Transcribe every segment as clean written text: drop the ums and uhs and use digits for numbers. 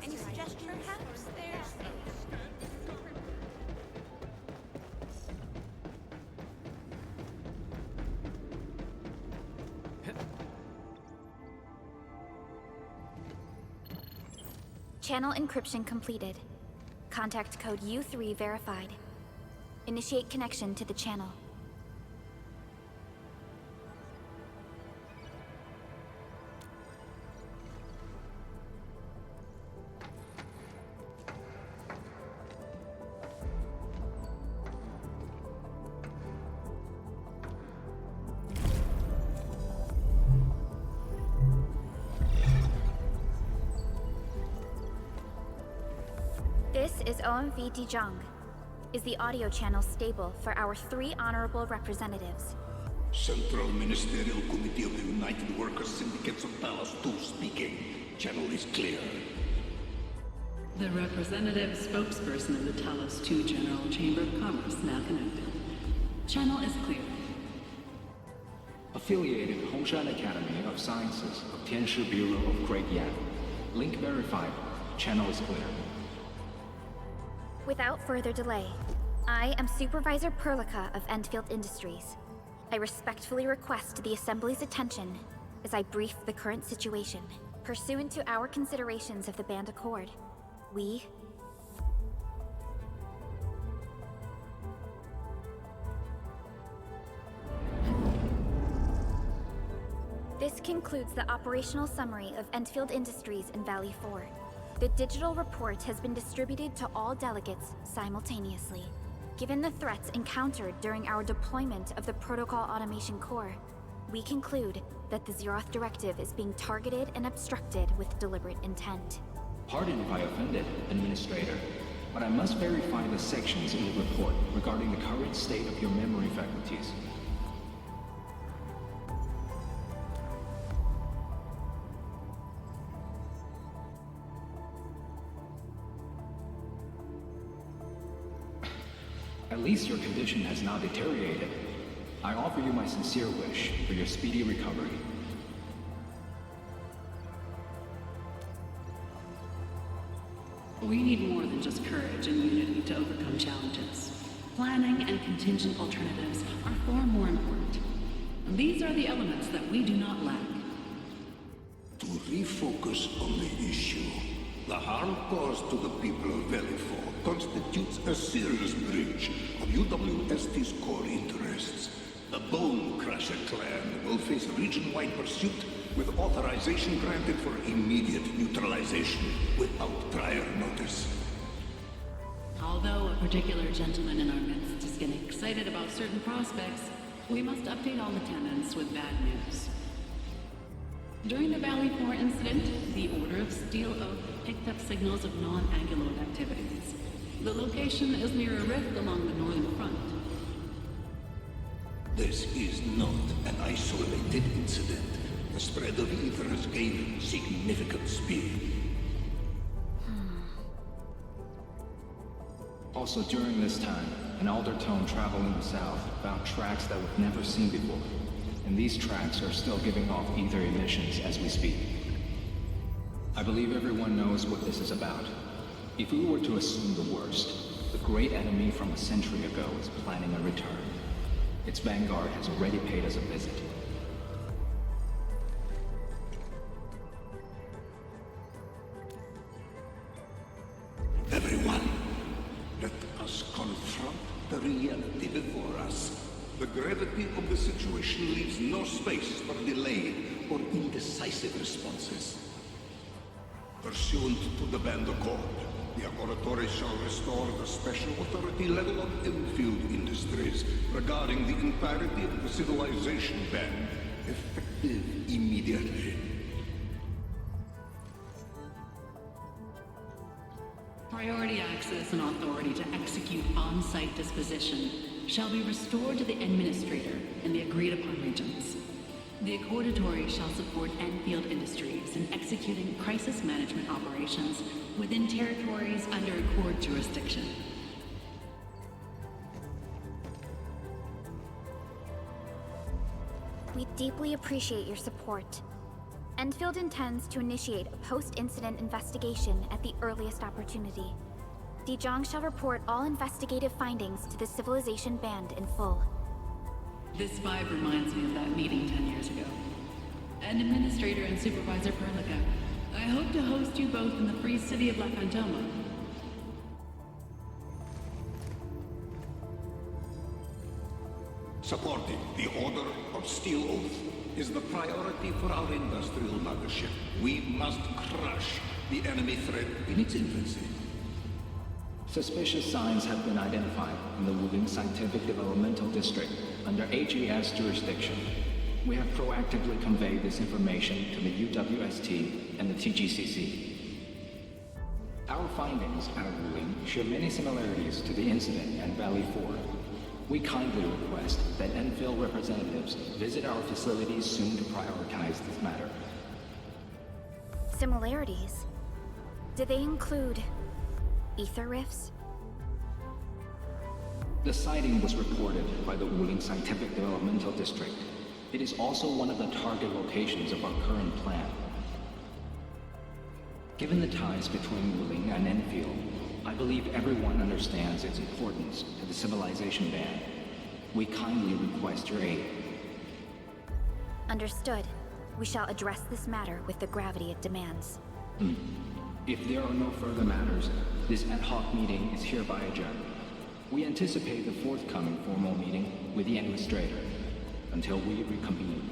Any suggestion, perhaps? There's... Channel encryption completed. Contact code U3 verified. Initiate connection to the channel. This is OMV Dijong. Is the audio channel stable for our 3 honorable representatives? Central Ministerial Committee of the United Workers Syndicates of Dallas 2 speaking. Channel is clear. The representative spokesperson of the Talos 2 General Chamber of Commerce now connected. Channel is clear. Affiliated Hongshan Academy of Sciences of Tianshi Bureau of Great Yan. Link verified. Channel is clear. Without further delay, I am Supervisor Perlica of Endfield Industries. I respectfully request the Assembly's attention as I brief the current situation. Pursuant to our considerations of the Band Accord, we... This concludes the operational summary of Endfield Industries in Valley 4. The digital report has been distributed to all delegates simultaneously. Given the threats encountered during our deployment of the Protocol Automation Core, we conclude that the Zeroth Directive is being targeted and obstructed with deliberate intent. Pardon if I offended, Administrator, but I must verify the sections in the report regarding the current state of your memory faculties. At least your condition has now deteriorated. I offer you my sincere wish for your speedy recovery. We need more than just courage and unity to overcome challenges. Planning and contingent alternatives are far more important. These are the elements that we do not lack. To refocus on the issue, the harm caused to the people of Valley 4 constitutes a serious breach of UWST's core interests. The Bone Crusher clan will face region-wide pursuit with authorization granted for immediate neutralization without prior notice. Although a particular gentleman in our midst is getting excited about certain prospects, we must update all attendants with bad news. During the Valley 4 incident, the Order of Steel Oak picked up signals of non-Anguloid activities. The location is near a rift along the northern front. This is not an isolated incident. The spread of ether has gained significant speed. Also during this time, an Aldertone traveling south found tracks that we've never seen before. And these tracks are still giving off ether emissions as we speak. I believe everyone knows what this is about. If we were to assume the worst, the great enemy from a century ago is planning a return. Its vanguard has already paid us a visit. Everyone, let us confront the reality before us. The gravity of the situation leaves no space for delay or indecisive responses. Pursuant to the Band Accord, the Laboratory shall restore the special authority level of Endfield Industries regarding the entirety of the civilization band, effective immediately. Priority access and authority to execute on-site disposition shall be restored to the Administrator in the agreed-upon regions. The Accordatory shall support Endfield Industries in executing crisis management operations within territories under Accord jurisdiction. We deeply appreciate your support. Endfield intends to initiate a post-incident investigation at the earliest opportunity. Dijong shall report all investigative findings to the Civilization Band in full. This vibe reminds me of that meeting 10 years ago. And Administrator and Supervisor Perlica, I hope to host you both in the free city of La Fantoma. Supporting the Order of Steel Oath is the priority for our industrial mothership. We must crush the enemy threat in its infancy. Suspicious signs have been identified in the Wuling Scientific Developmental District under HAS jurisdiction. We have proactively conveyed this information to the UWST and the TGCC. Our findings at Wuling share many similarities to the incident at Valley 4. We kindly request that Enfield representatives visit our facilities soon to prioritize this matter. Similarities? Do they include ether rifts? The sighting was reported by the Wuling Scientific Developmental District. It is also one of the target locations of our current plan. Given the ties between Wuling and Enfield, I believe everyone understands its importance to the Civilization Band. We kindly request your aid. Understood. We shall address this matter with the gravity it demands. If there are no further matters, this ad hoc meeting is hereby adjourned. We anticipate the forthcoming formal meeting with the Administrator until we reconvene.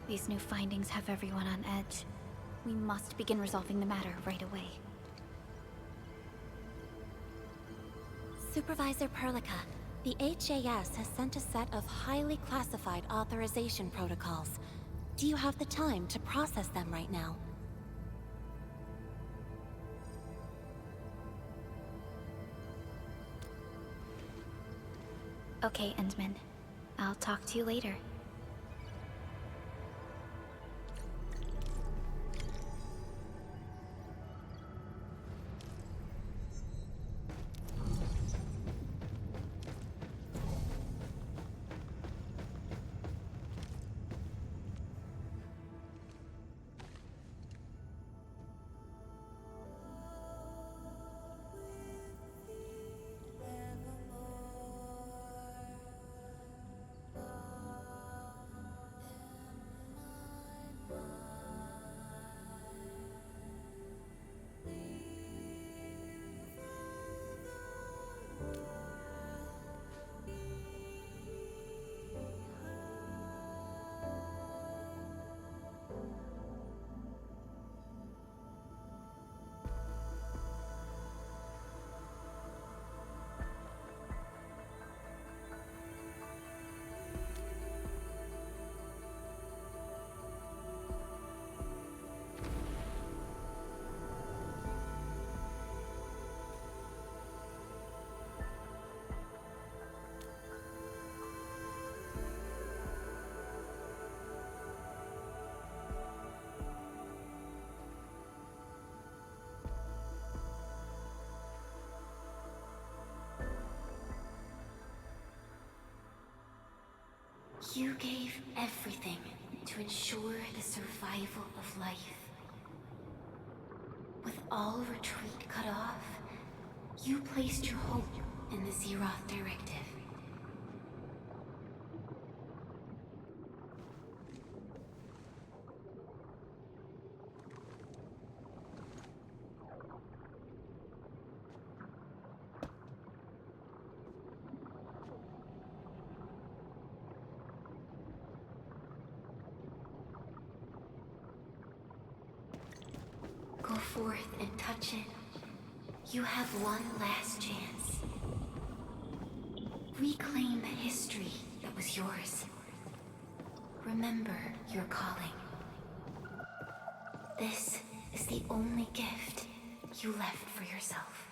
These new findings have everyone on edge. We must begin resolving the matter right away. Supervisor Perlica, the HAS has sent a set of highly classified authorization protocols. Do you have the time to process them right now? Okay, Endman. I'll talk to you later. You gave everything to ensure the survival of life. With all retreat cut off, you placed your hope in the Zeroth Directive. Go forth and touch it. You have one last chance. Reclaim the history that was yours. Remember your calling. This is the only gift you left for yourself.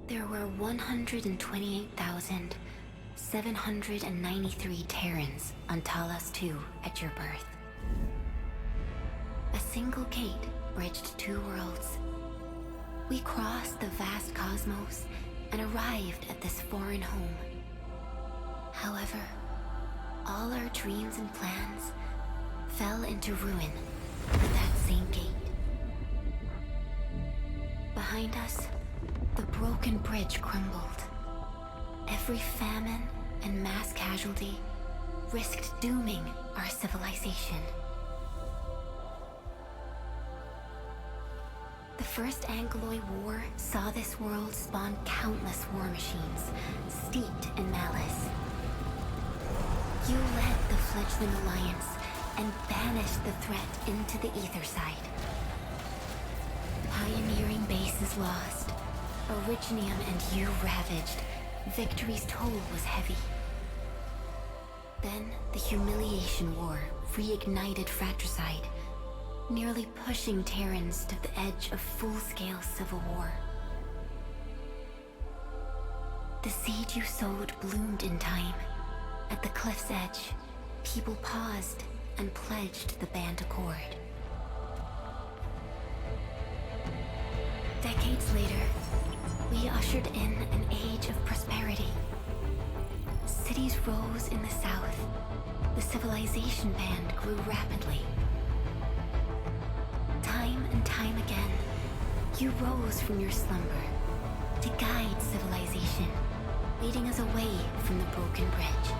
There were 128,793 Terrans on Talos 2 at your birth. A single gate bridged two worlds. We crossed the vast cosmos and arrived at this foreign home. However, all our dreams and plans fell into ruin at that same gate. Behind us, the broken bridge crumbled. Every famine and mass casualty risked dooming our civilization. The First Angloid War saw this world spawn countless war machines, steeped in malice. You led the fledgling alliance and banished the threat into the ether side. Pioneering bases lost, Originium and you ravaged. Victory's toll was heavy. Then the Humiliation War reignited fratricide, nearly pushing Terrans to the edge of full-scale civil war. The seed you sowed bloomed in time. At the cliff's edge, people paused and pledged the Band Accord. Decades later, we ushered in an age of prosperity. Cities rose in the south. The civilization band grew rapidly. Time and time again, you rose from your slumber to guide civilization, leading us away from the broken bridge.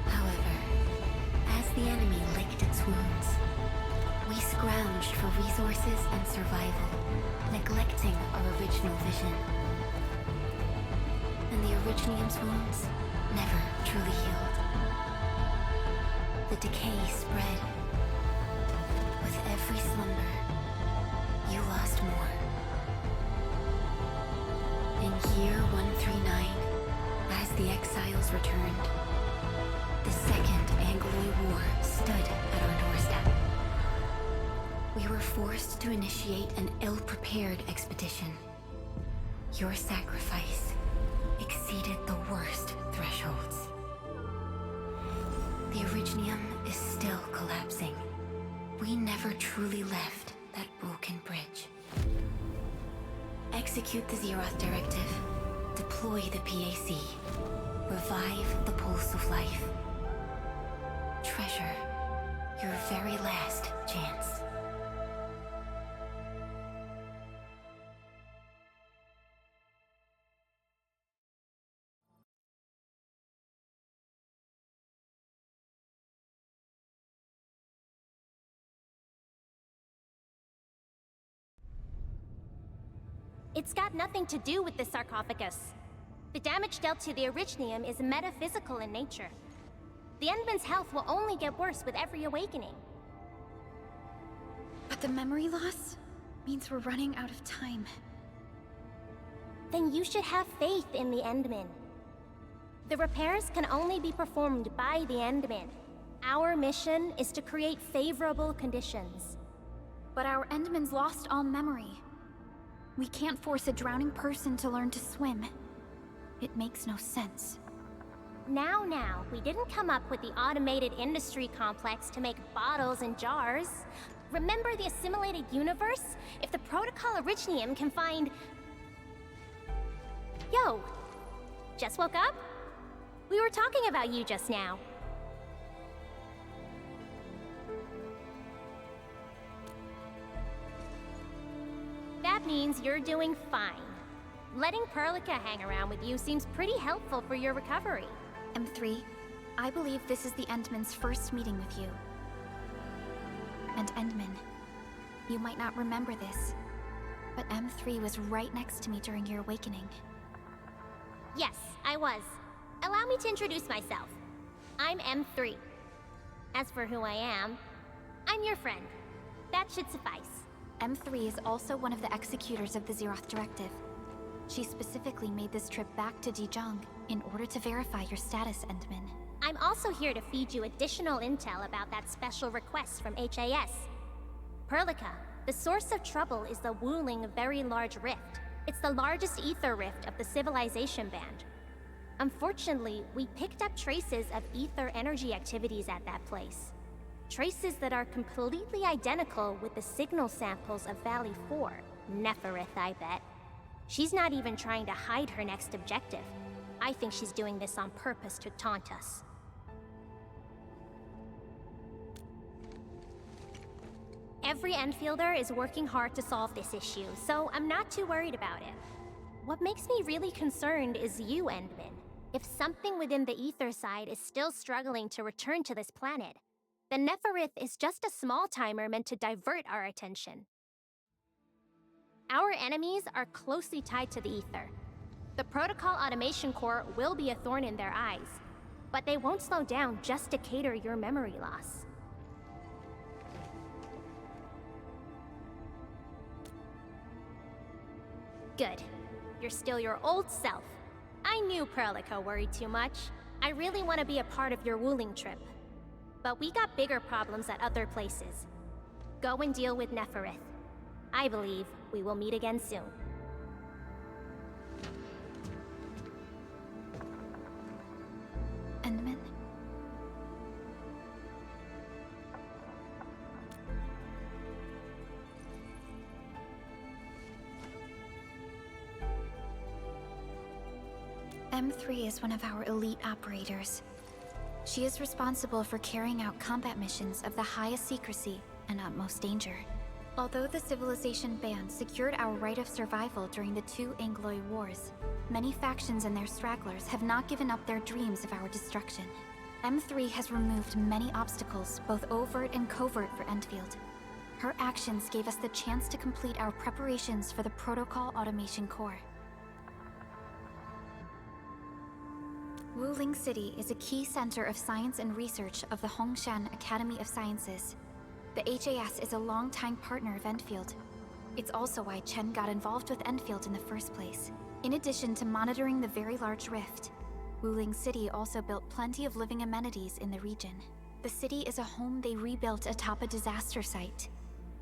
However, as the enemy licked its wounds, we scrounged for resources and survival, neglecting our original vision. And the Originium's wounds never truly healed. The decay spread. With every slumber, you lost more. In year 139, as the exiles returned, the Second Angloid War stood at our doorstep. We were forced to initiate an ill-prepared expedition. Your sacrifice exceeded the worst thresholds. The Originium is still collapsing. We never truly left that broken bridge. Execute the Zeroth Directive. Deploy the PAC. Revive the Pulse of Life. Treasure your very last chance. It's got nothing to do with the sarcophagus. The damage dealt to the Originium is metaphysical in nature. The Endman's health will only get worse with every awakening. But the memory loss means we're running out of time. Then you should have faith in the Endman. The repairs can only be performed by the Endman. Our mission is to create favorable conditions. But our Endman's lost all memory. We can't force a drowning person to learn to swim. It makes no sense. Now, we didn't come up with the automated industry complex to make bottles and jars. Remember the assimilated universe? If the Protocol Originium can find... Yo! Just woke up? We were talking about you just now. That means you're doing fine. Letting Perlica hang around with you seems pretty helpful for your recovery. M3, I believe this is the Endman's first meeting with you. And Endman, you might not remember this, but M3 was right next to me during your awakening. Yes, I was. Allow me to introduce myself. I'm M3. As for who I am, I'm your friend. That should suffice. M3 is also one of the executors of the Zeroth Directive. She specifically made this trip back to Dijon in order to verify your status, Endman. I'm also here to feed you additional intel about that special request from HAS. Perlica, the source of trouble is the Wuling Very Large Rift. It's the largest ether rift of the civilization band. Unfortunately, we picked up traces of ether energy activities at that place. Traces that are completely identical with the signal samples of Valley 4. Neferith, I bet. She's not even trying to hide her next objective. I think she's doing this on purpose to taunt us. Every Enfielder is working hard to solve this issue, so I'm not too worried about it. What makes me really concerned is you, Endman. If something within the ether side is still struggling to return to this planet, then Neferith is just a small timer meant to divert our attention. Our enemies are closely tied to the ether. The Protocol Automation Core will be a thorn in their eyes, but they won't slow down just to cater your memory loss. Good. You're still your old self. I knew Perlica worried too much. I really want to be a part of your Wuling trip. But we got bigger problems at other places. Go and deal with Neferith. I believe we will meet again soon. Endman? M3 is one of our elite operators. She is responsible for carrying out combat missions of the highest secrecy and utmost danger. Although the Civilization Band secured our right of survival during the 2 Angloid Wars, many factions and their stragglers have not given up their dreams of our destruction. M3 has removed many obstacles, both overt and covert, for Endfield. Her actions gave us the chance to complete our preparations for the Protocol Automation Core. Wuling City is a key center of science and research of the Hongshan Academy of Sciences. The HAS is a longtime partner of Endfield. It's also why Chen got involved with Endfield in the first place. In addition to monitoring the very large rift, Wuling City also built plenty of living amenities in the region. The city is a home they rebuilt atop a disaster site.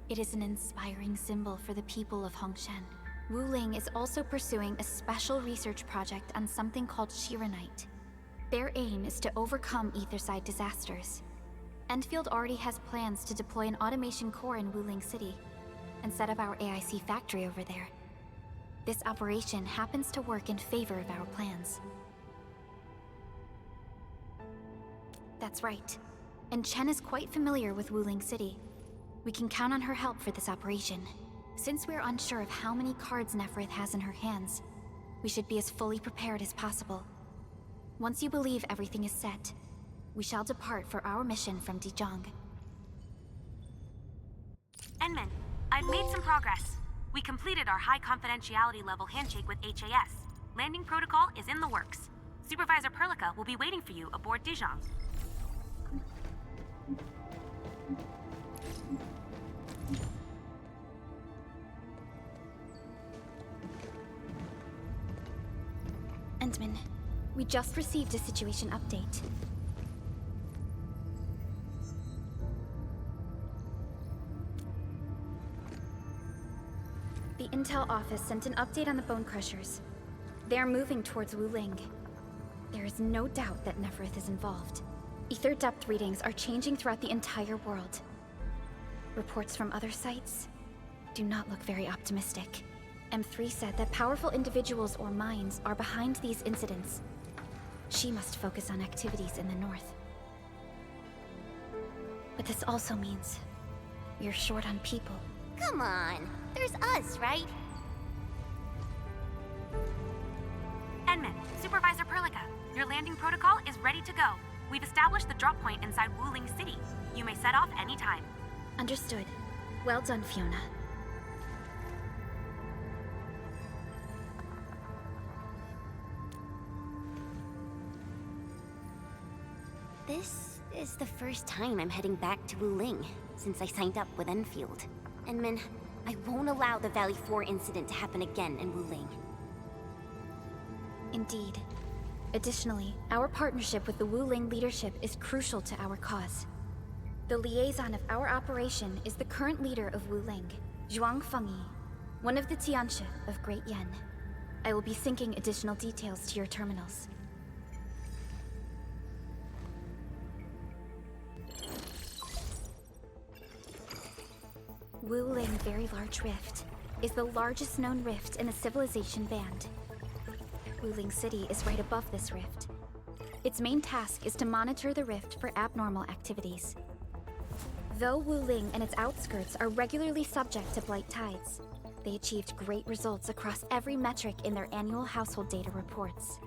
It is an inspiring symbol for the people of Hongshan. Wuling is also pursuing a special research project on something called Shiranite. Their aim is to overcome Etherside disasters. Endfield already has plans to deploy an automation core in Wuling City and set up our AIC factory over there. This operation happens to work in favor of our plans. That's right. And Chen is quite familiar with Wuling City. We can count on her help for this operation. Since we're unsure of how many cards Neferith has in her hands, we should be as fully prepared as possible. Once you believe everything is set, we shall depart for our mission from Dijiang. Enman, I've made some progress. We completed our high confidentiality level handshake with HAS. Landing protocol is in the works. Supervisor Perlica will be waiting for you aboard Dijiang. Endman, we just received a situation update. The Intel office sent an update on the Bone Crushers. They are moving towards Wuling. There is no doubt that Neferith is involved. Ether depth readings are changing throughout the entire world. Reports from other sites do not look very optimistic. M3 said that powerful individuals or minds are behind these incidents. She must focus on activities in the north. But this also means we're short on people. Come on, there's us, right? Enman, Supervisor Perlica, your landing protocol is ready to go. We've established the drop point inside Wuling City. You may set off anytime. Understood. Well done, Fiona. This is the first time I'm heading back to Wuling since I signed up with Enfield. Enman, I won't allow the Valley 4 incident to happen again in Wuling. Indeed. Additionally, our partnership with the Wuling leadership is crucial to our cause. The liaison of our operation is the current leader of Wuling, Zhuang Fengyi. one of the Tianxia of Great Yen. I will be syncing additional details to your terminals. Wuling Very Large Rift is the largest known rift in the Civilization Band. Wuling City is right above this rift. Its main task is to monitor the rift for abnormal activities. Though Wuling and its outskirts are regularly subject to blight tides, they achieved great results across every metric in their annual household data reports.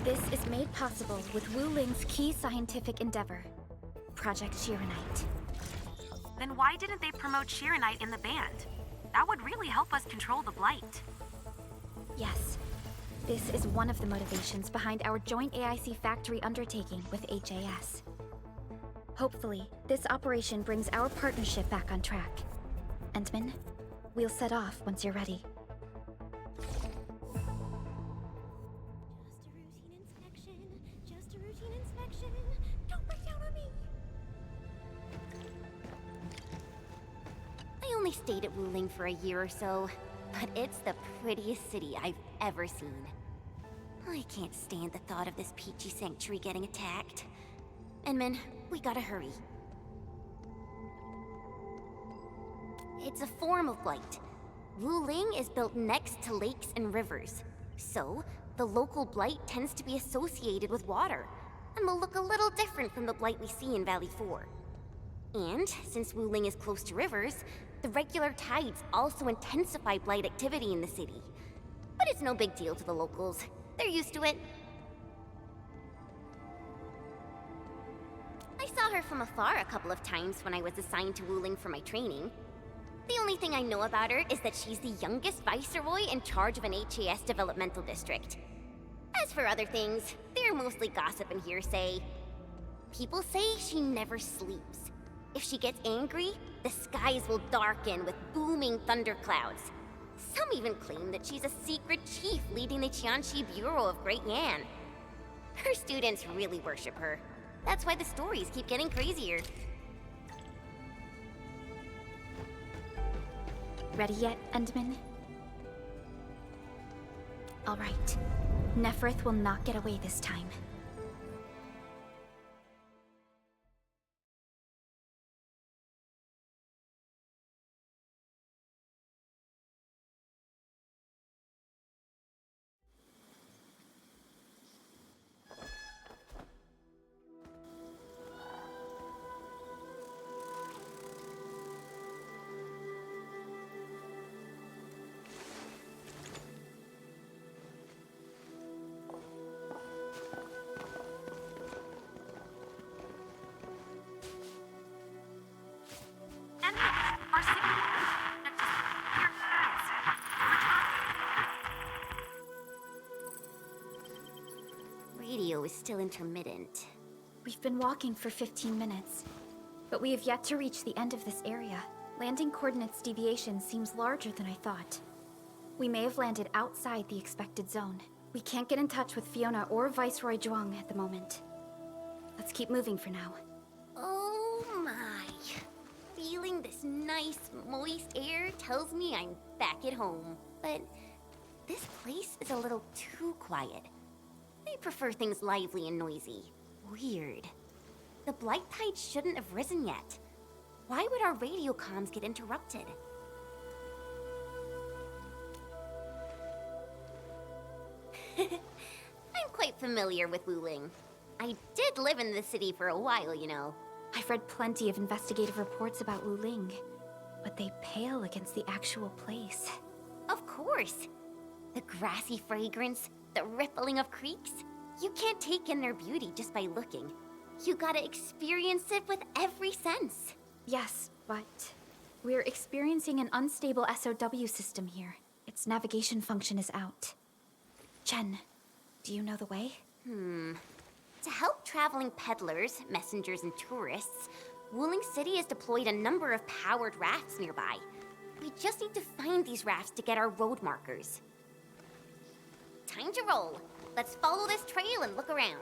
This is made possible with Wuling's key scientific endeavor, Project Shiranite. Then why didn't they promote Shiranite in the band? That would really help us control the blight. Yes, this is one of the motivations behind our joint AIC factory undertaking with HAS. Hopefully, this operation brings our partnership back on track. Entman, we'll set off once you're ready. Just a routine inspection. Don't break down on me. I only stayed at Wuling for a year or so, but it's the prettiest city I've ever seen. I can't stand the thought of this peachy sanctuary getting attacked. Enman, we gotta hurry. It's a form of blight. Wuling is built next to lakes and rivers, so the local blight tends to be associated with water, and will look a little different from the blight we see in Valley 4. And since Wuling is close to rivers, the regular tides also intensify blight activity in the city. But it's no big deal to the locals. They're used to it. I saw her from afar a couple of times when I was assigned to Wuling for my training. The only thing I know about her is that she's the youngest viceroy in charge of an HAS developmental district. As for other things, they're mostly gossip and hearsay. People say she never sleeps. If she gets angry, the skies will darken with booming thunderclouds. Some even claim that she's a secret chief leading the Qianxi Bureau of Great Yan. Her students really worship her. That's why the stories keep getting crazier. Ready yet, Endman? All right. Neferth will not get away this time. And our signal. Radio is still intermittent. We've been walking for 15 minutes, but we have yet to reach the end of this area. Landing coordinates deviation seems larger than I thought. We may have landed outside the expected zone. We can't get in touch with Fiona or Viceroy Zhuang at the moment. Let's keep moving for now. Oh my. Feeling this nice, moist air tells me I'm back at home. But this place is a little too quiet. I prefer things lively and noisy. Weird. The blight tide shouldn't have risen yet. Why would our radio comms get interrupted? I'm quite familiar with Wuling. I did live in the city for a while, you know. I've read plenty of investigative reports about Wuling, but they pale against the actual place. Of course. The grassy fragrance, the rippling of creeks. You can't take in their beauty just by looking. You gotta experience it with every sense. Yes, but we're experiencing an unstable SOW system here. Its navigation function is out. Chen, do you know the way? To help traveling peddlers, messengers, and tourists, Wuling City has deployed a number of powered rafts nearby. We just need to find these rafts to get our road markers. Time to roll. Let's follow this trail and look around.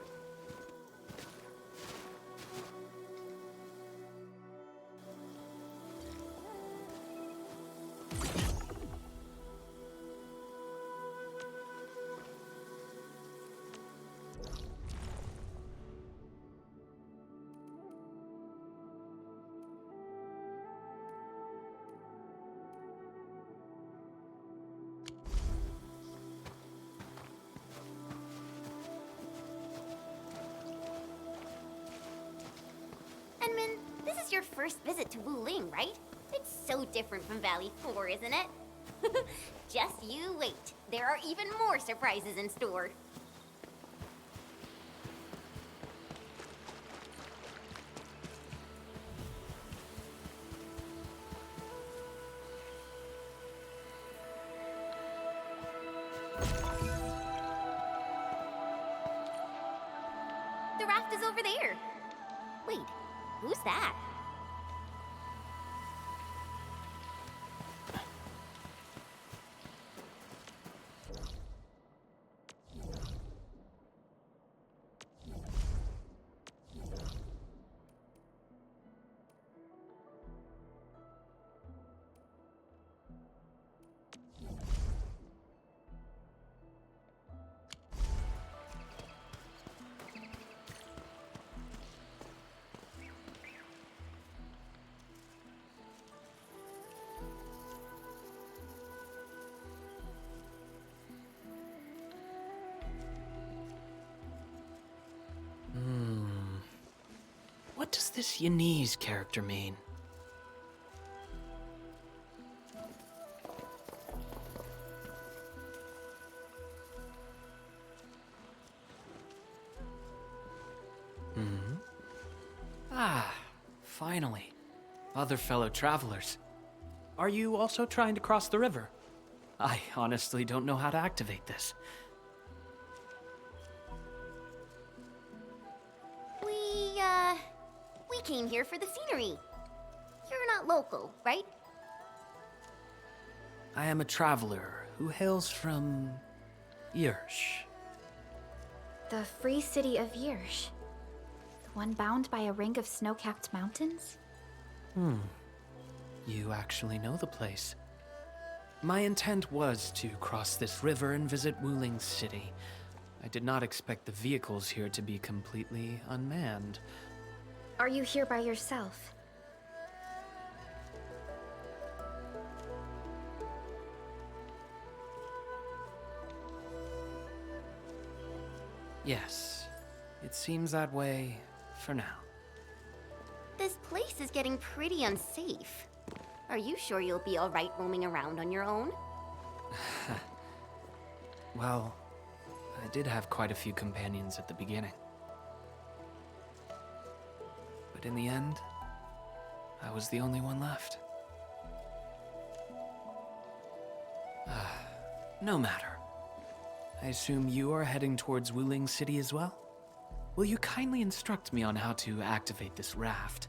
is your first visit to Wuling, right? It's so different from Valley 4, isn't it? Just you wait. There are even more surprises in store. The raft is over there. Wait, who's that? What does this Yanese character mean? Ah, finally. Other fellow travelers. Are you also trying to cross the river? I honestly don't know how to activate this. We came here for the scenery. You're not local, right? I am a traveler who hails from Yirsch. The free city of Yirsch. The one bound by a ring of snow-capped mountains? You actually know the place. My intent was to cross this river and visit Wuling City. I did not expect the vehicles here to be completely unmanned. Are you here by yourself? Yes, it seems that way for now. This place is getting pretty unsafe. Are you sure you'll be alright roaming around on your own? Well, I did have quite a few companions at the beginning. But in the end, I was the only one left. No matter. I assume you are heading towards Wuling City as well? Will you kindly instruct me on how to activate this raft?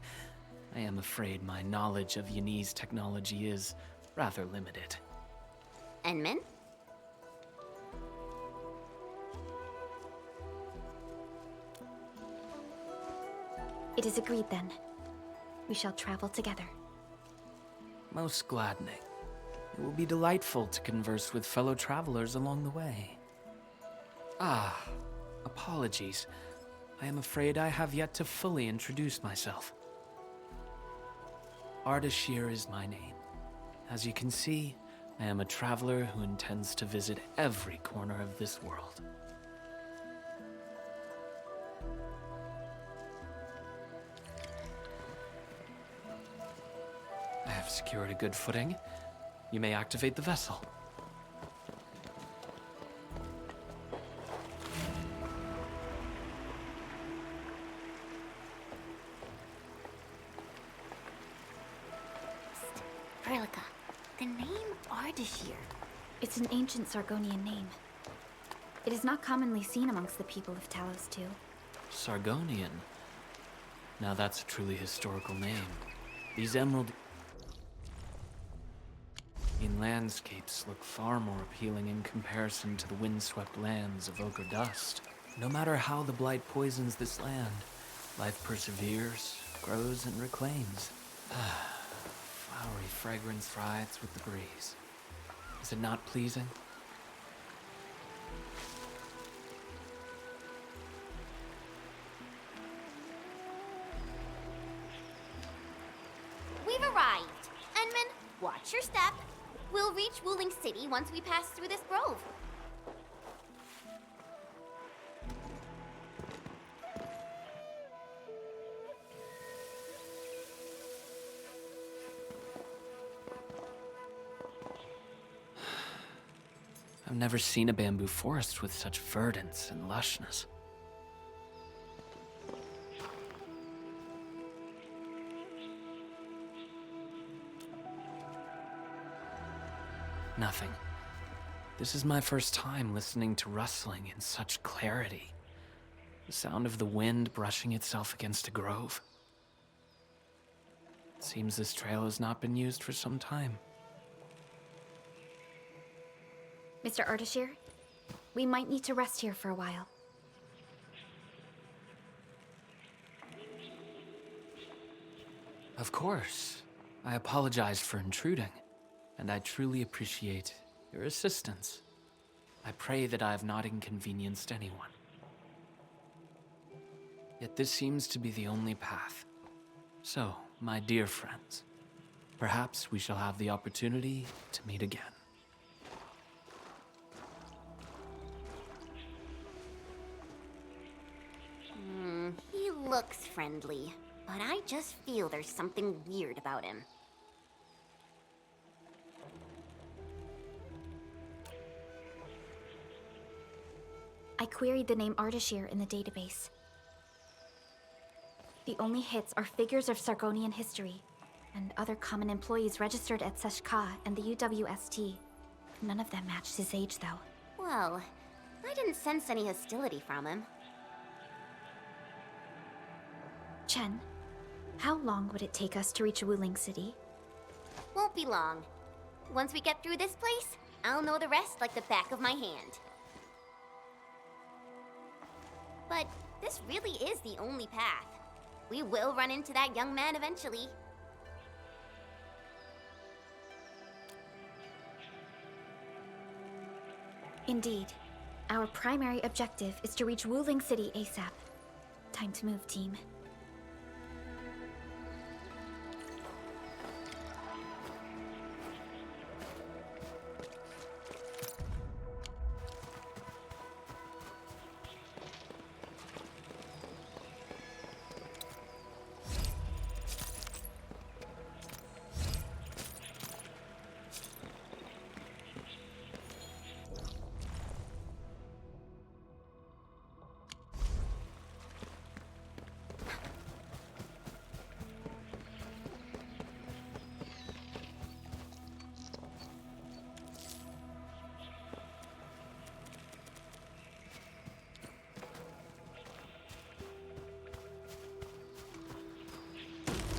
I am afraid my knowledge of Yanese technology is rather limited. Enman? It is agreed then. We shall travel together. Most gladdening. It will be delightful to converse with fellow travelers along the way. Apologies. I am afraid I have yet to fully introduce myself. Ardashir is my name. As you can see, I am a traveler who intends to visit every corner of this world. I have secured a good footing. You may activate the vessel. Perlica, the name Ardashir. It's an ancient Sargonian name. It is not commonly seen amongst the people of Talos II. Sargonian. Now that's a truly historical name. These emerald landscapes look far more appealing in comparison to the windswept lands of Ogre Dust. No matter how the blight poisons this land, life perseveres, grows, and reclaims. Flowery fragrance rides with the breeze. Is it not pleasing? We've arrived. Enman, watch your step. We'll reach Wuling City once we pass through this grove. I've never seen a bamboo forest with such verdance and lushness. Nothing. This is my first time listening to rustling in such clarity. The sound of the wind brushing itself against a grove. It seems this trail has not been used for some time. Mr. Ardashir, we might need to rest here for a while. Of course. I apologize for intruding, and I truly appreciate your assistance. I pray that I have not inconvenienced anyone. Yet this seems to be the only path. So, my dear friends, perhaps we shall have the opportunity to meet again. He looks friendly, but I just feel there's something weird about him. I queried the name Ardashir in the database. The only hits are figures of Sargonian history, and other common employees registered at Seshka and the UWST. None of them matched his age, though. Well, I didn't sense any hostility from him. Chen, how long would it take us to reach Wuling City? Won't be long. Once we get through this place, I'll know the rest like the back of my hand. But this really is the only path. We will run into that young man eventually. Indeed. Our primary objective is to reach Wuling City ASAP. Time to move, team.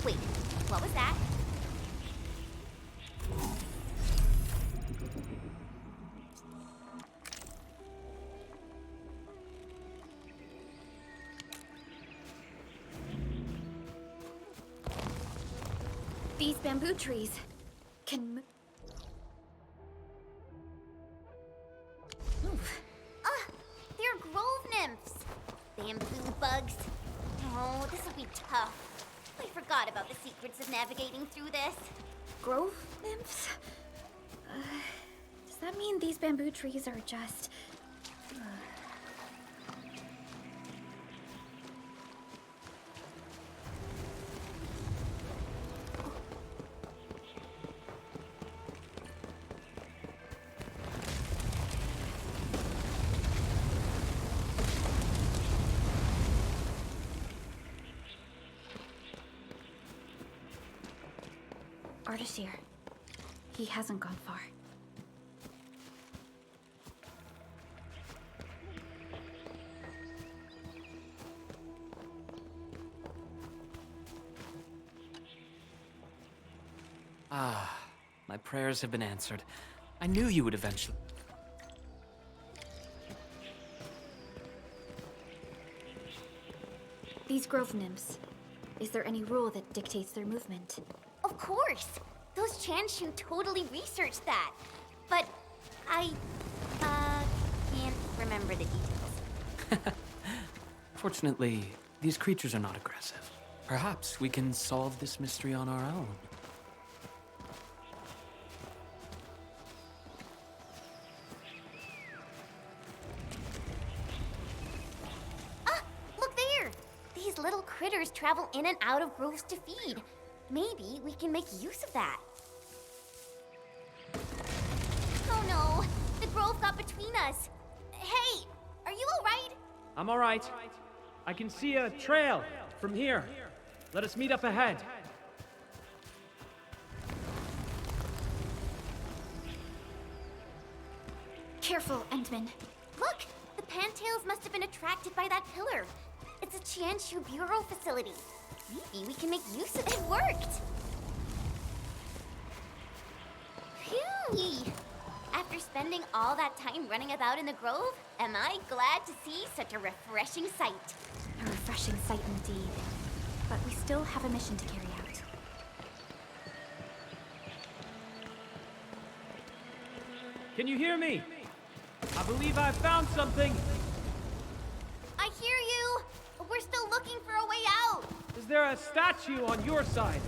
Wait, what was that? These bamboo trees can move. They're grove nymphs. Bamboo bugs. Oh, this will be tough. I forgot about the secrets of navigating through this. Grove nymphs? Does that mean these bamboo trees are just... Ardashir. He hasn't gone far. Ah, my prayers have been answered. I knew you would eventually... These grove nymphs. Is there any rule that dictates their movement? Of course! Those Chanshu totally researched that. But I, can't remember the details. Fortunately, these creatures are not aggressive. Perhaps we can solve this mystery on our own. Look there! These little critters travel in and out of groves to feed. Maybe we can make use of that. Oh no! The grove got between between us. Hey, are you alright? I'm alright. I can see a trail from here. Let us meet up ahead. Careful, Endman. Look! The Pantails must have been attracted by that pillar. It's a Qianshu Bureau facility. Maybe we can make use of it. It worked! Phew! After spending all that time running about in the grove, am I glad to see such a refreshing sight. A refreshing sight indeed. But we still have a mission to carry out. Can you hear me? I believe I found something. I hear you! We're still looking for a way out! Is there a statue on your side?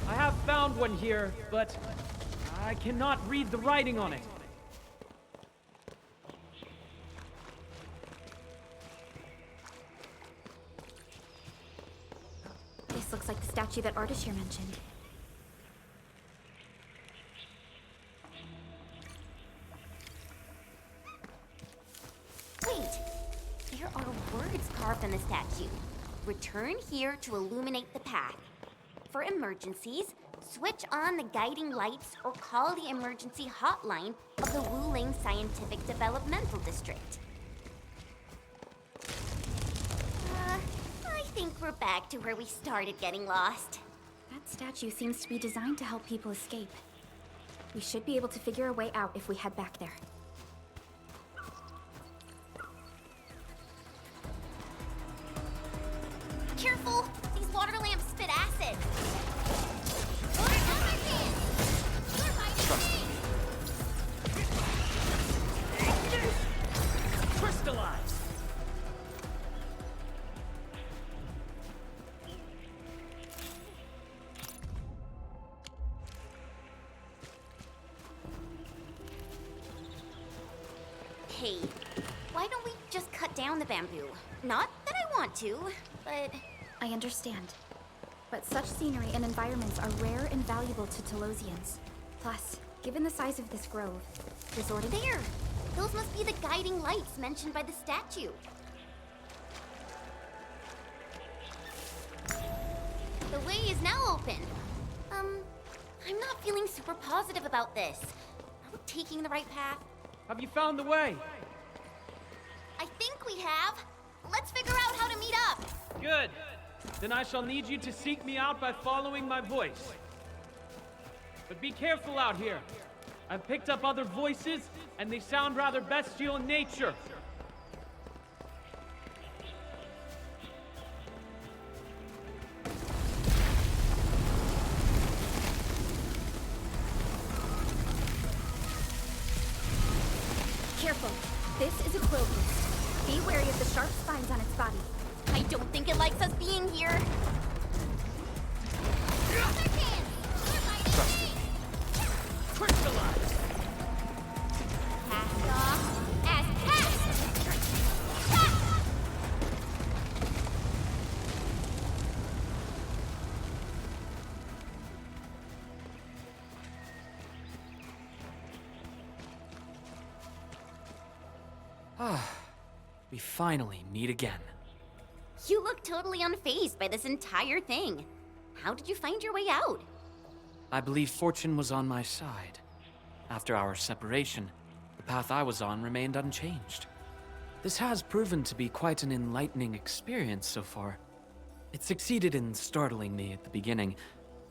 I have found one here, but I cannot read the writing on it. This looks like the statue that Ardashir mentioned. Wait! There are words carved on the statue. Return here to illuminate the path. For emergencies, switch on the guiding lights or call the emergency hotline of the Wuling Scientific Developmental District. I think we're back to where we started getting lost. That statue seems to be designed to help people escape. We should be able to figure a way out if we head back there. Careful! These water lamps spit acid! Water number 10! You're fighting me! Crystallize! Hey, why don't we just cut down the bamboo? Not that I want to, but... I understand. But such scenery and environments are rare and valuable to Telosians. Plus, given the size of this grove, resorting There! Those must be the guiding lights mentioned by the statue. The way is now open. I'm not feeling super positive about this. Are we taking the right path? Have you found the way? I think we have. Let's figure out how to meet up. Good. Then I shall need you to seek me out by following my voice. But be careful out here. I've picked up other voices, and they sound rather bestial in nature. Careful. This is a quill beast. Be wary of the sharp spines on its body. I don't think it likes us being here. Crystallize! Cast off as cast! Ha! We finally meet again. You look totally unfazed by this entire thing. How did you find your way out? I believe fortune was on my side. After our separation, the path I was on remained unchanged. This has proven to be quite an enlightening experience so far. It succeeded in startling me at the beginning,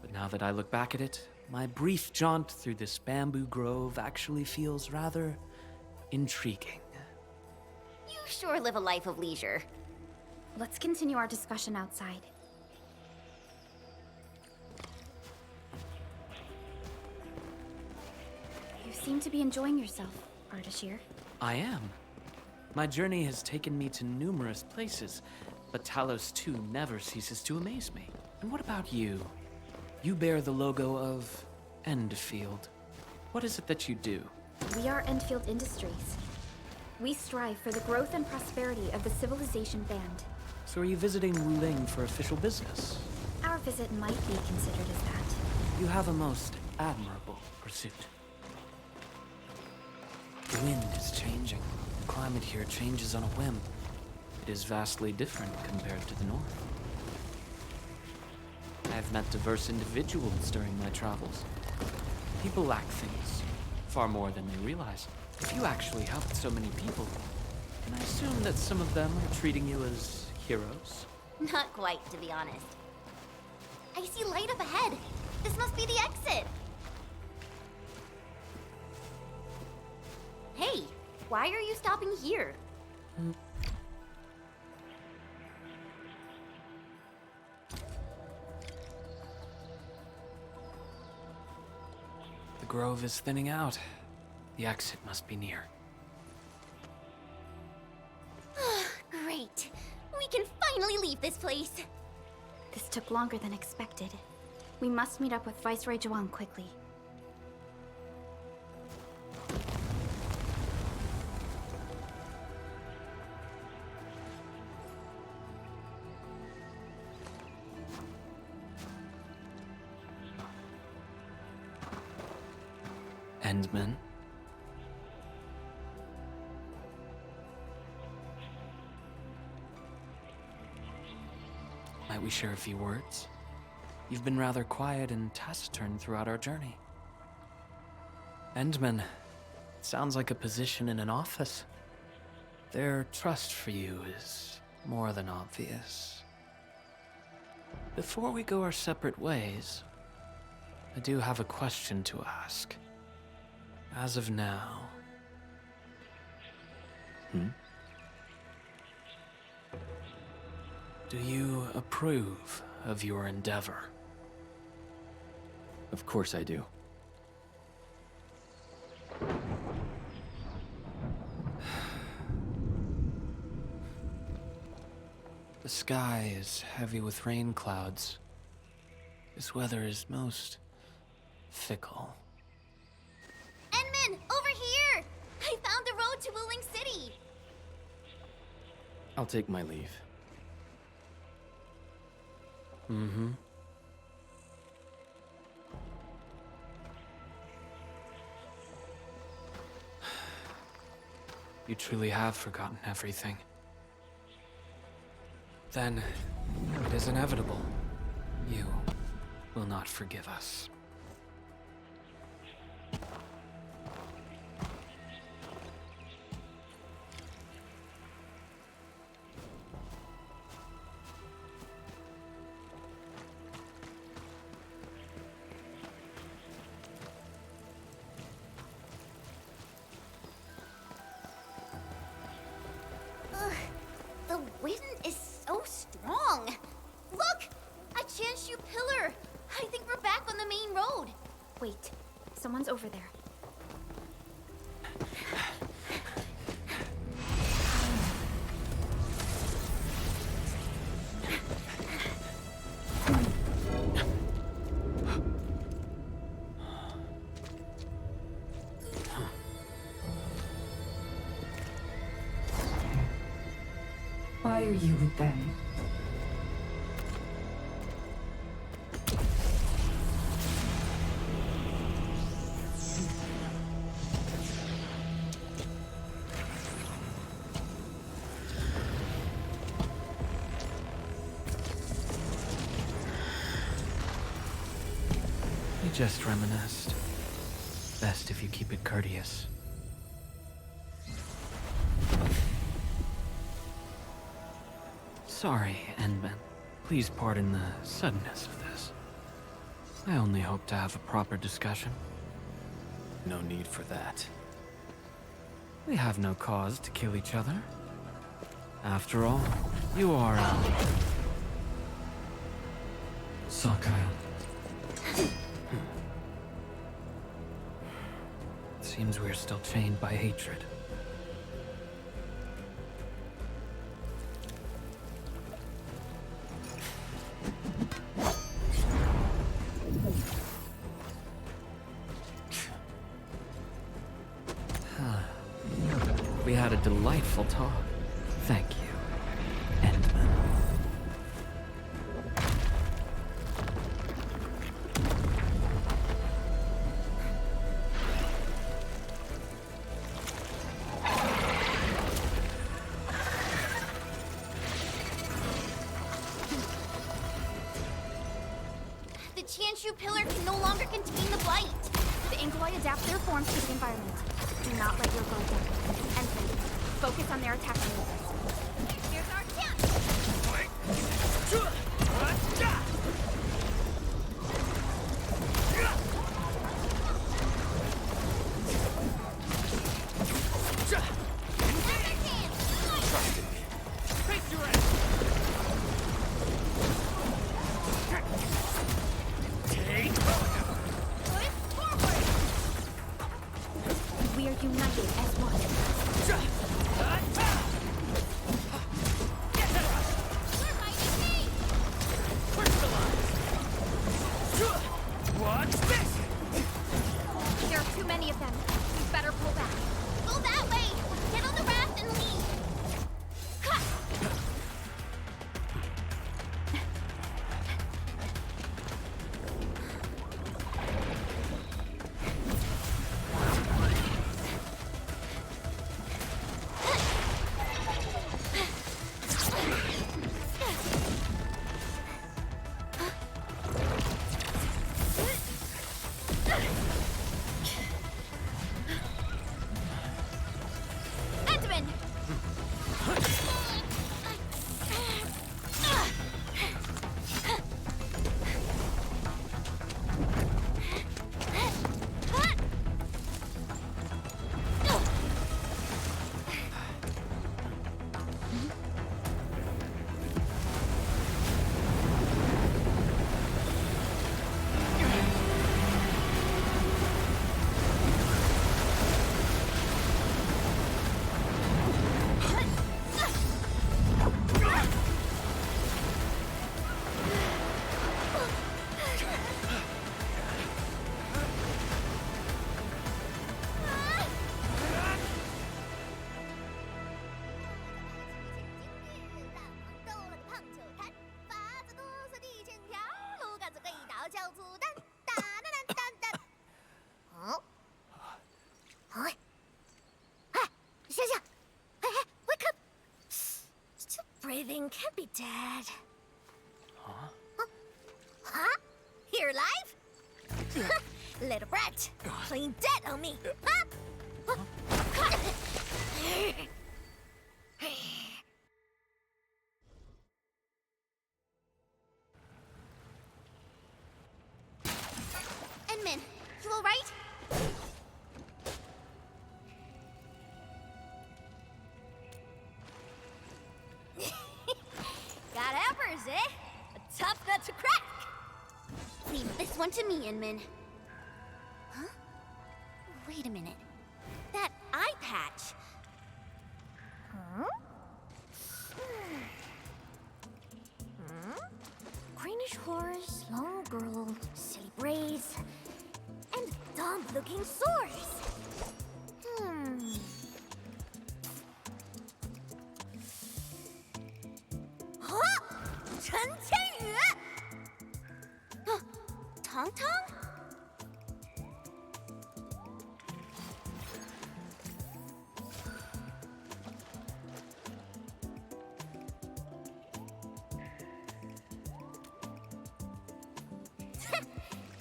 but now that I look back at it, my brief jaunt through this bamboo grove actually feels rather intriguing. You sure live a life of leisure. Let's continue our discussion outside. You seem to be enjoying yourself, Ardashir. I am. My journey has taken me to numerous places, but Talos too never ceases to amaze me. And what about you? You bear the logo of Endfield. What is it that you do? We are Endfield Industries. We strive for the growth and prosperity of the Civilization Band. So are you visiting Wuling for official business? Our visit might be considered as that. You have a most admirable pursuit. The wind is changing. changing. The climate here changes on a whim. It is vastly different compared to the north. I have met diverse individuals during my travels. People lack things, far more than they realize. If you actually helped so many people, then I assume that some of them are treating you as heroes? Not quite, to be honest. I see light up ahead. This must be the exit. Hey, why are you stopping here? The grove is thinning out. The exit must be near. Great. We can finally leave this place. This took longer than expected. We must meet up with Viceroy Zhuang quickly. Endman? Might we share a few words? You've been rather quiet and taciturn throughout our journey. Endman, it sounds like a position in an office. Their trust for you is more than obvious. Before we go our separate ways, I do have a question to ask. As of now... Do you approve of your endeavor? Of course I do. The sky is heavy with rain clouds. This weather is most fickle. Enman, over here! I found the road to Wuling City! I'll take my leave. Mm-hmm. You truly have forgotten everything. Then, it is inevitable. You will not forgive us. The wind is so strong. Look! A Chanshu pillar! I think we're back on the main road. Wait, someone's over there. Why are you with them? We just reminisced. Best if you keep it courteous. Sorry, Endman. Please pardon the suddenness of this. I only hope to have a proper discussion. No need for that. We have no cause to kill each other. After all, you are Sakai. Seems we're still chained by hatred. We had a delightful talk. Thank you, Endman. The Chanshu pillar can no longer contain the blight. The Angloi adapt their forms to the environment. Do not let your guard down. And focus on their attack maneuvers. Here's our chance! We are united as one. Watch this! There are too many of them. We better pull back. Go that way! Get on the raft and leave! Edmund! Wake up! Still breathing, can't be dead. Huh? You're alive? Little brat, playing dead on me. Huh? Enmin, you alright? Got hammers, eh? A tough nut to crack. Leave this one to me, Inman. Huh? Wait a minute. That eye patch. Huh? Greenish horse, long girl, silly braids, and dumb-looking swords. Huh? Chen Qianyu! Tong Tong?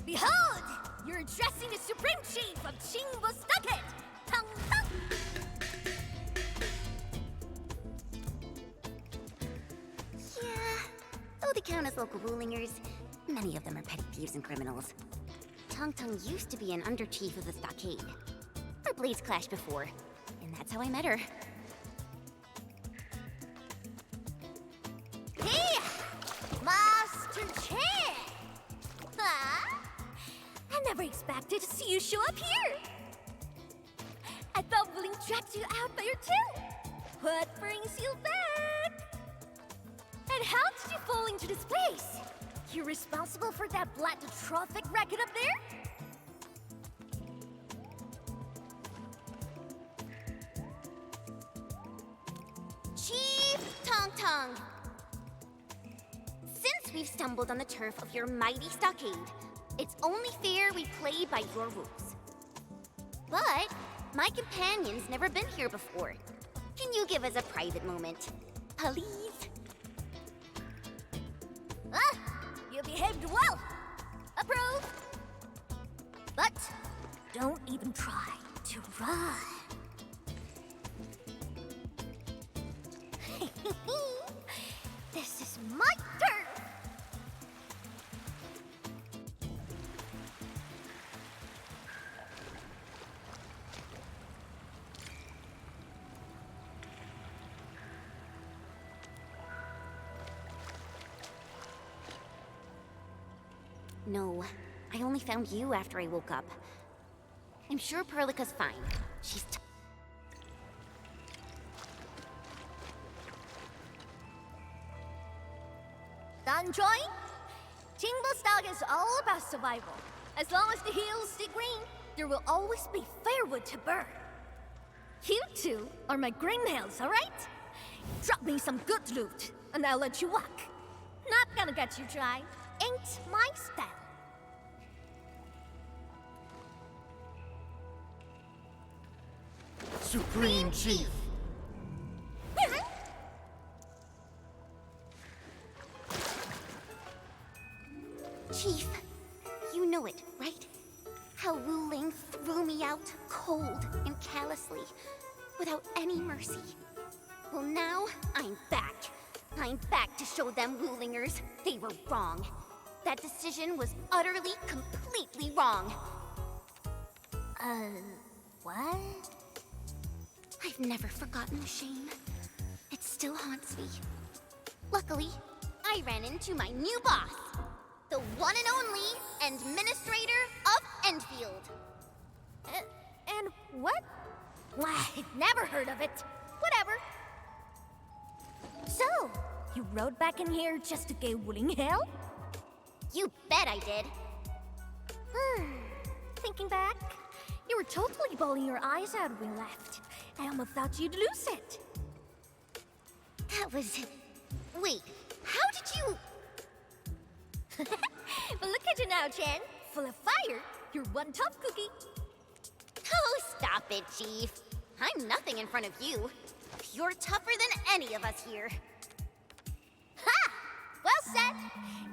Behold! You're addressing the Supreme Chief of Qingbo Stockade! Tong Tong! Yeah, though they count as local rulingers, many of them are petty thieves and criminals. Tong Tong used to be an under-chief of the Stockade. Our blades clashed before, and that's how I met her. Hey! Master Chen! Huh? I never expected to see you show up here! I thought Willing tracked you out by your tail! What brings you back? And how did you fall into this place? You're responsible for that black traffic racket up there? Chief Tong Tong! Since we've stumbled on the turf of your mighty stockade, it's only fair we play by your rules. But my companion's never been here before. Can you give us a private moment, please? Ah, you behaved well. Don't even try to run. This is my turn! No, I only found you after I woke up. I'm sure Perlica's fine. She's Done drawing? Tinglestog is all about survival. As long as the hills stay green, there will always be firewood to burn. You two are my green nails, alright? Drop me some good loot, and I'll let you walk. Not gonna get you dry. Ain't my style. Supreme Chief! Chief, you know it, right? How Wu Ling threw me out cold and callously, without any mercy. Well, now I'm back. I'm back to show them Wu Lingers they were wrong. That decision was utterly, completely wrong. What? I've never forgotten the shame. It still haunts me. Luckily, I ran into my new boss, the one and only Administrator of Endfield. And what? I've never heard of it. Whatever. So, you rode back in here just to get Wooling hell? You bet I did. Thinking back, you were totally bawling your eyes out when we left. I almost thought you'd lose it. That was... Wait, how did you... But look at you now, Chen. Full of fire. You're one tough cookie. Oh, stop it, Chief. I'm nothing in front of you. You're tougher than any of us here. Ha! Well said.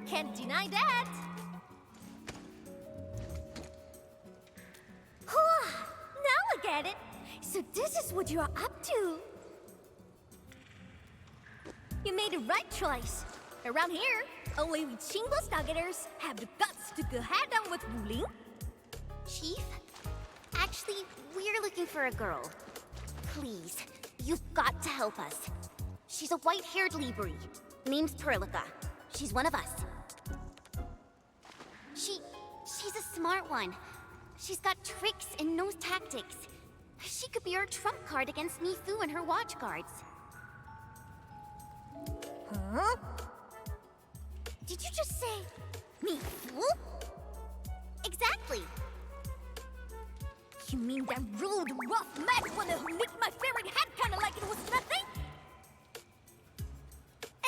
Can't deny that. Now I get it. So this is what you're up to. You made the right choice. Around here, only we Chingless targeters have the guts to go head on with Wu Ling. Chief, actually, we're looking for a girl. Please, you've got to help us. She's a white-haired Libri. Name's Perlica. She's one of us. She's a smart one. She's got tricks and knows tactics. She could be our trump card against Mifu and her watch guards. Huh? Did you just say Mifu? Exactly. You mean that rude, rough, mad one who nicked my favorite hat kinda like it was nothing?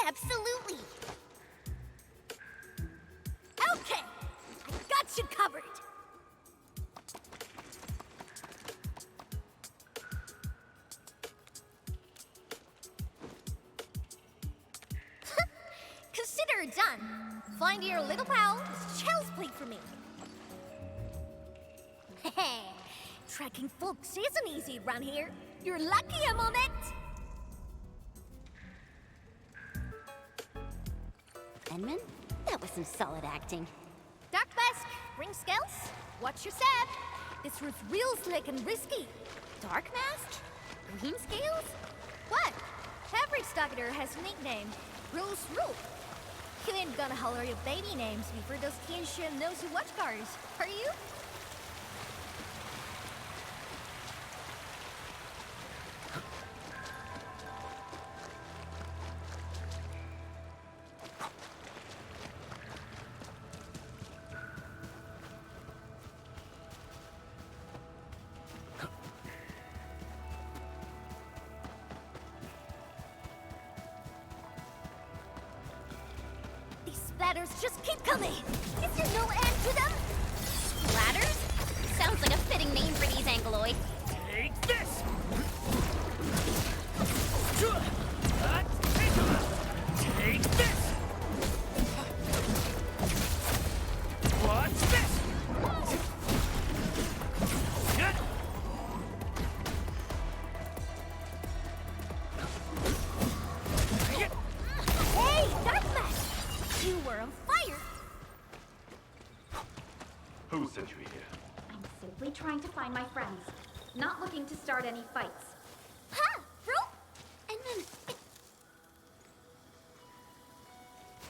Absolutely. Okay, I got you covered. Consider it done. Find your little pal is child's play for me. Hey, tracking folks isn't easy around here. You're lucky I'm on it. Edmund, that was some solid acting. Dark Mask, ring scales, watch your step. This was real slick and risky. Dark Mask? Green scales? What? Every stalker has a nickname. Rules rule. You ain't gonna holler your baby names before those Tianxuan nosy watch guards, are you? Splatters just keep coming! Is there no end to them? Splatters? Sounds like a fitting name for these Angloid. Take this! Take this! What's this? You were on fire! Who sent you here? I'm simply trying to find my friends, not looking to start any fights. Ha! Bro! And then...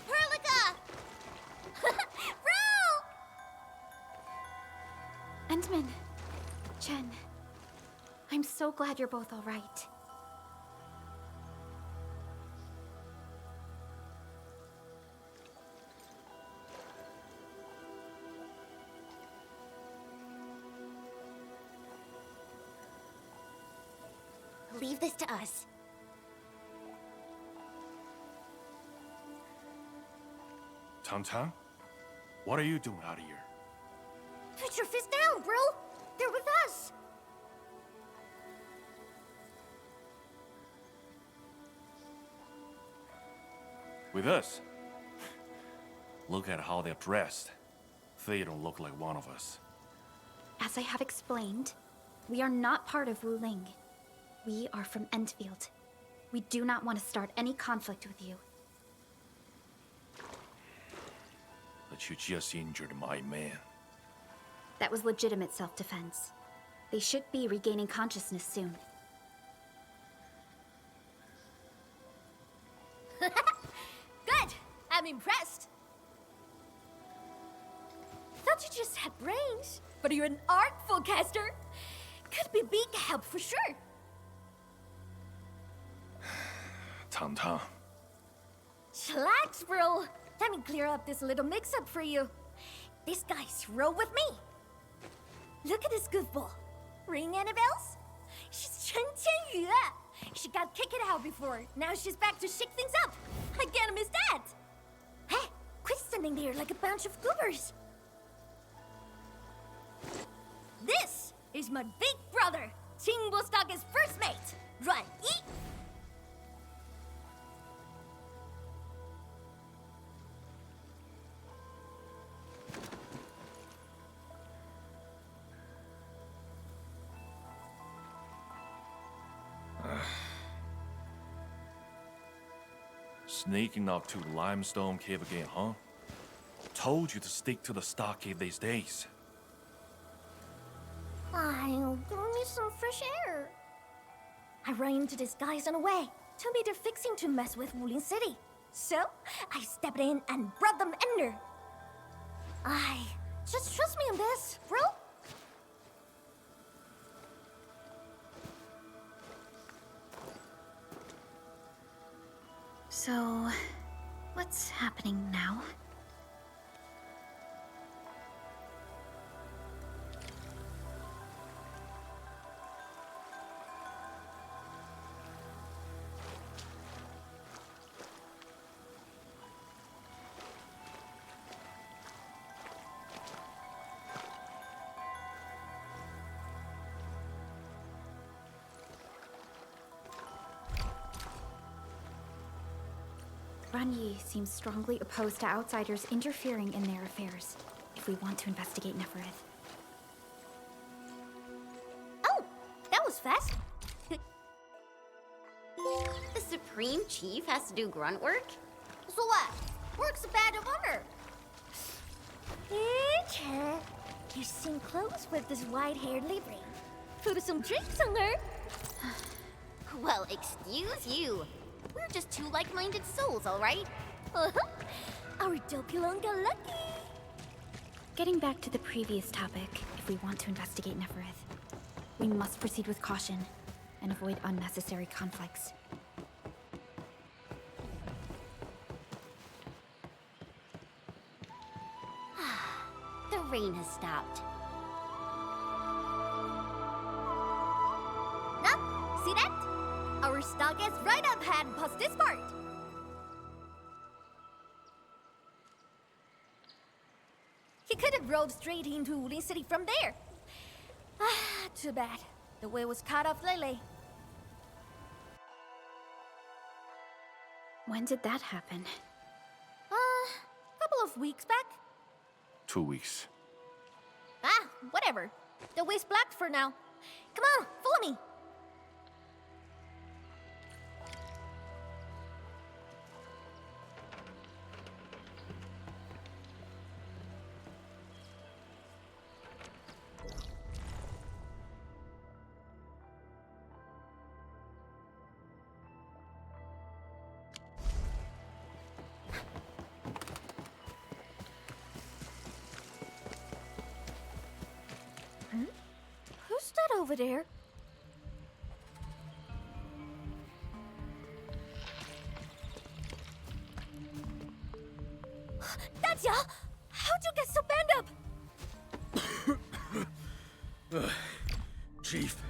Perlica! Bro! Endman, Chen, I'm so glad you're both all right. Leave this to us. Tang? What are you doing out here? Put your fist down, bro! They're with us! With us? Look at how they're dressed. They don't look like one of us. As I have explained, we are not part of Wu Ling. We are from Endfield. We do not want to start any conflict with you. But you just injured my man. That was legitimate self-defense. They should be regaining consciousness soon. Good! I'm impressed! Thought you just had brains, but you're an artful caster. Could be big help for sure. Tang. Chillax, bro. Let me clear up this little mix-up for you. This guy's roll with me. Look at this goofball. Ring any bells? She's Chen Qianyu. She got kicked out before. Now she's back to shake things up. I can't miss that. Hey, quit standing there like a bunch of goobers. This is my big brother, Qing Bostock's first mate, Ruan Yi. Sneaking up to the limestone cave again, huh? Told you to stick to the stockade these days. I'll give me some fresh air. I ran into these guys on the way. Told me they're fixing to mess with Wulin City. So, I stepped in and brought them under. Just trust me on this, bro. So, what's happening now? Ruan Yi seems strongly opposed to outsiders interfering in their affairs, if we want to investigate Nefereth. Oh, that was fast. The Supreme Chief has to do grunt work? So what? Work's a badge of honor. Hey, Chen. You seem close with this white-haired Libre. Put some drinks on her. Well, excuse you. We're just two like-minded souls, all right? Our Dopulon got lucky. Getting back to the previous topic, if we want to investigate Nefereth, we must proceed with caution and avoid unnecessary conflicts. The rain has stopped. Nah, see that? Our stock is right up ahead past this part. He could have rode straight into Wulin City from there. Too bad. The way was cut off lately. When did that happen? Couple of weeks back. 2 weeks. Whatever. The way's blocked for now. Come on, follow me. over there. That's ya! How'd you get so bent up? Chief,